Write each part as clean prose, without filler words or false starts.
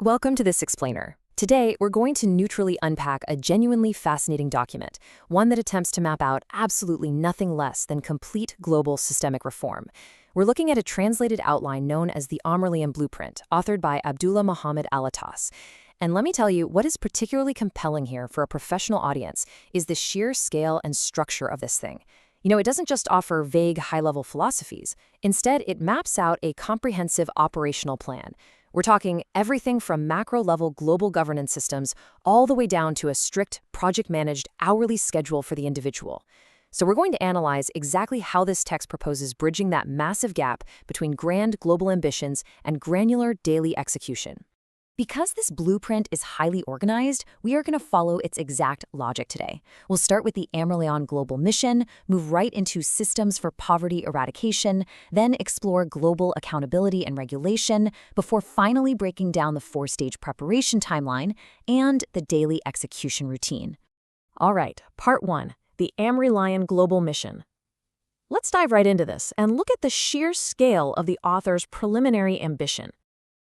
Welcome to this explainer. Today, we're going to neutrally unpack a genuinely fascinating document, one that attempts to map out absolutely nothing less than complete global systemic reform. We're looking at a translated outline known as the Amrelyon Blueprint, authored by Abdullah Mohammed Al-Attas. And let me tell you, what is particularly compelling here for a professional audience is the sheer scale and structure of this thing. It doesn't just offer vague high-level philosophies. Instead, it maps out a comprehensive operational plan. We're talking everything from macro-level global governance systems all the way down to a strict, project-managed, hourly schedule for the individual. So we're going to analyze exactly how this text proposes bridging that massive gap between grand global ambitions and granular daily execution. Because this blueprint is highly organized, we are going to follow its exact logic today. We'll start with the Amrelyon global mission, move right into systems for poverty eradication, then explore global accountability and regulation, before finally breaking down the four-stage preparation timeline and the daily execution routine. All right, part 1, the Amrelyon global mission. Let's dive right into this and look at the sheer scale of the author's preliminary ambition.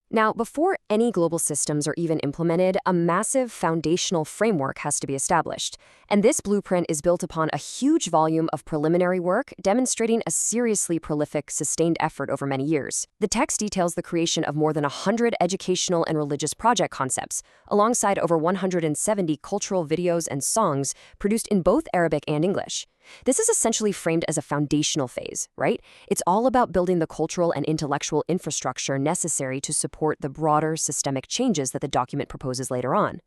Now, before any global systems are even implemented, a massive foundational framework has to be established. And this blueprint is built upon a huge volume of preliminary work, demonstrating a seriously prolific, sustained effort over many years. The text details the creation of more than 100 educational and religious project concepts, alongside over 170 cultural videos and songs produced in both Arabic and English. This is essentially framed as a foundational phase, right? It's all about building the cultural and intellectual infrastructure necessary to support the broader systemic changes that the document proposes later on.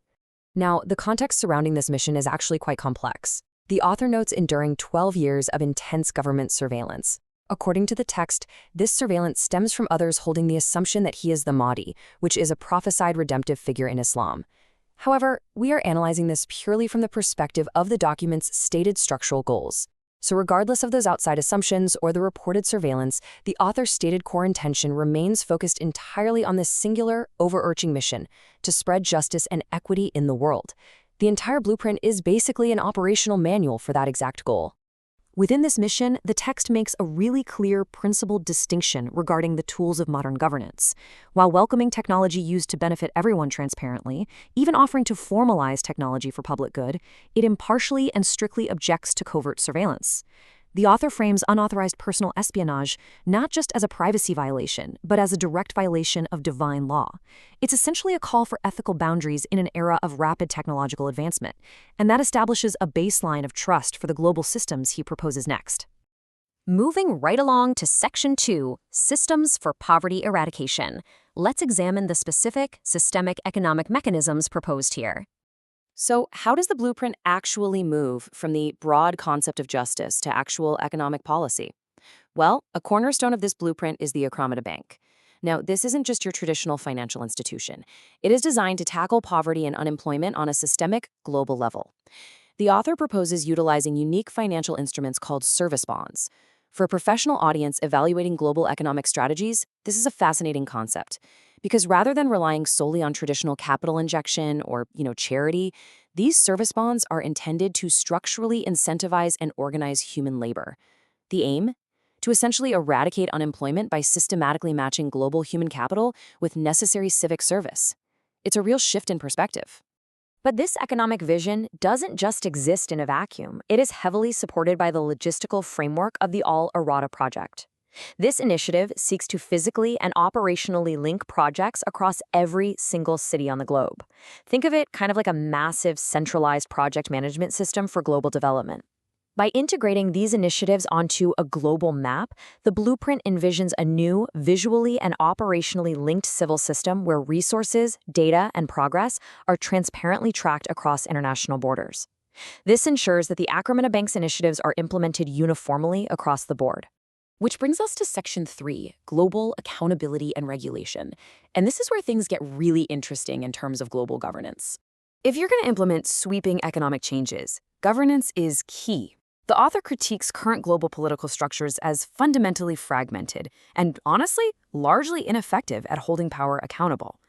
Now, the context surrounding this mission is actually quite complex. The author notes enduring 12 years of intense government surveillance. According to the text, this surveillance stems from others holding the assumption that he is the Mahdi, which is a prophesied redemptive figure in Islam. However, we are analyzing this purely from the perspective of the document's stated structural goals. So regardless of those outside assumptions or the reported surveillance, the author's stated core intention remains focused entirely on this singular, overarching mission to spread justice and equity in the world. The entire blueprint is basically an operational manual for that exact goal. Within this mission, the text makes a really clear principled distinction regarding the tools of modern governance. While welcoming technology used to benefit everyone transparently, even offering to formalize technology for public good, it impartially and strictly objects to covert surveillance. The author frames unauthorized personal espionage not just as a privacy violation, but as a direct violation of divine law. It's essentially a call for ethical boundaries in an era of rapid technological advancement, and that establishes a baseline of trust for the global systems he proposes next. Moving right along to Section 2, Systems for Poverty Eradication, let's examine the specific systemic economic mechanisms proposed here. So how does the blueprint actually move from the broad concept of justice to actual economic policy? Well, a cornerstone of this blueprint is the Akramna Bank. Now, this isn't just your traditional financial institution. It is designed to tackle poverty and unemployment on a systemic, global level. The author proposes utilizing unique financial instruments called service bonds. For a professional audience evaluating global economic strategies, this is a fascinating concept. Because rather than relying solely on traditional capital injection or, charity, these service bonds are intended to structurally incentivize and organize human labor. The aim? To essentially eradicate unemployment by systematically matching global human capital with necessary civic service. It's a real shift in perspective. But this economic vision doesn't just exist in a vacuum. It is heavily supported by the logistical framework of the Al-Irada project. This initiative seeks to physically and operationally link projects across every single city on the globe. Think of it kind of like a massive centralized project management system for global development. By integrating these initiatives onto a global map, the blueprint envisions a new, visually and operationally linked civil system where resources, data, and progress are transparently tracked across international borders. This ensures that the Akramna Bank's initiatives are implemented uniformly across the board. Which brings us to Section 3, Global Accountability and Regulation. And this is where things get really interesting in terms of global governance. If you're going to implement sweeping economic changes, governance is key. The author critiques current global political structures as fundamentally fragmented and, honestly, largely ineffective at holding power accountable.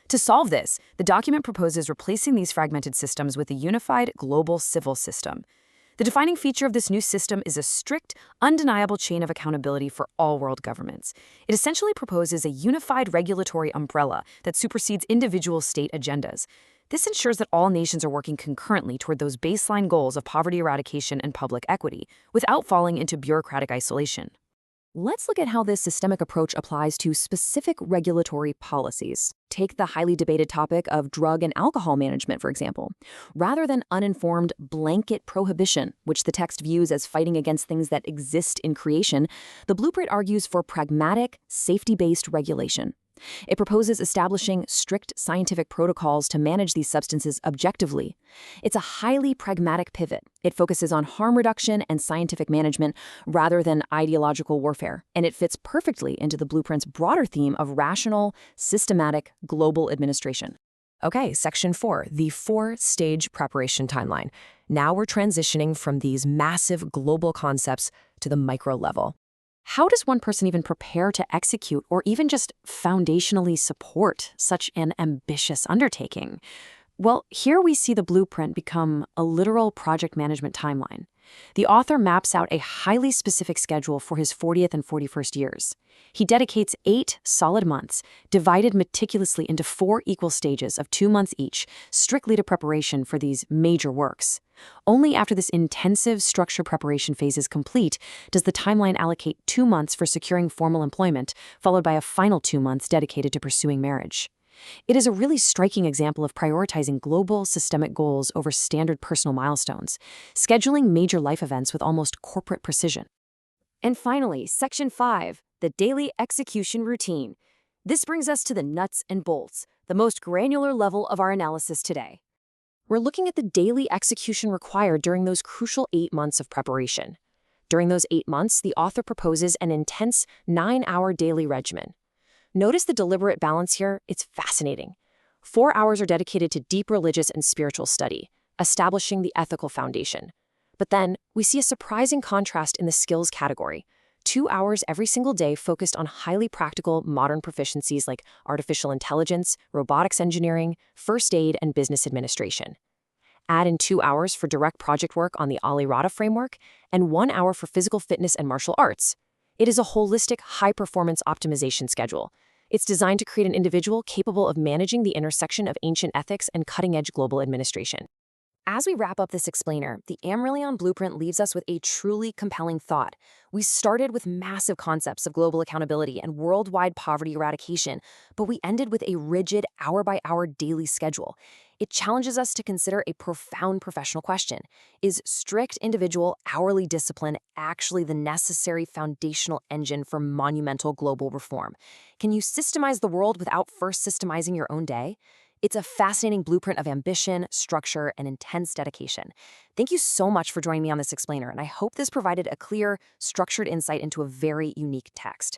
To solve this, the document proposes replacing these fragmented systems with a unified global civil system. The defining feature of this new system is a strict, undeniable chain of accountability for all world governments. It essentially proposes a unified regulatory umbrella that supersedes individual state agendas. This ensures that all nations are working concurrently toward those baseline goals of poverty eradication and public equity, without falling into bureaucratic isolation. Let's look at how this systemic approach applies to specific regulatory policies. Take the highly debated topic of drug and alcohol management, for example. Rather than uninformed blanket prohibition, which the text views as fighting against things that exist in creation, the blueprint argues for pragmatic, safety-based regulation. It proposes establishing strict scientific protocols to manage these substances objectively. It's a highly pragmatic pivot. It focuses on harm reduction and scientific management rather than ideological warfare, and it fits perfectly into the blueprint's broader theme of rational, systematic, global administration. Okay, Section 4, the 4-stage preparation timeline. Now we're transitioning from these massive global concepts to the micro level. How does one person even prepare to execute or even just foundationally support such an ambitious undertaking? Well, here we see the blueprint become a literal project management timeline. The author maps out a highly specific schedule for his 40th and 41st years. He dedicates 8 solid months, divided meticulously into 4 equal stages of 2 months each, strictly to preparation for these major works. Only after this intensive structured preparation phase is complete does the timeline allocate 2 months for securing formal employment, followed by a final 2 months dedicated to pursuing marriage. It is a really striking example of prioritizing global systemic goals over standard personal milestones, scheduling major life events with almost corporate precision. And finally, Section 5, the daily execution routine. This brings us to the nuts and bolts, the most granular level of our analysis today. We're looking at the daily execution required during those crucial 8 months of preparation. During those 8 months, the author proposes an intense 9-hour daily regimen. Notice the deliberate balance here. It's fascinating. 4 hours are dedicated to deep religious and spiritual study, establishing the ethical foundation. But then, we see a surprising contrast in the skills category. 2 hours every single day focused on highly practical modern proficiencies like artificial intelligence, robotics engineering, first aid, and business administration. Add in 2 hours for direct project work on the al-Qi'dah framework, and 1 hour for physical fitness and martial arts. It is a holistic, high-performance optimization schedule. It's designed to create an individual capable of managing the intersection of ancient ethics and cutting-edge global administration. As we wrap up this explainer, the Amrelyon blueprint leaves us with a truly compelling thought. We started with massive concepts of global accountability and worldwide poverty eradication, but we ended with a rigid, hour-by-hour daily schedule. It challenges us to consider a profound professional question. Is strict individual hourly discipline actually the necessary foundational engine for monumental global reform? Can you systemize the world without first systemizing your own day? It's a fascinating blueprint of ambition, structure, and intense dedication. Thank you so much for joining me on this explainer, and I hope this provided a clear, structured insight into a very unique text.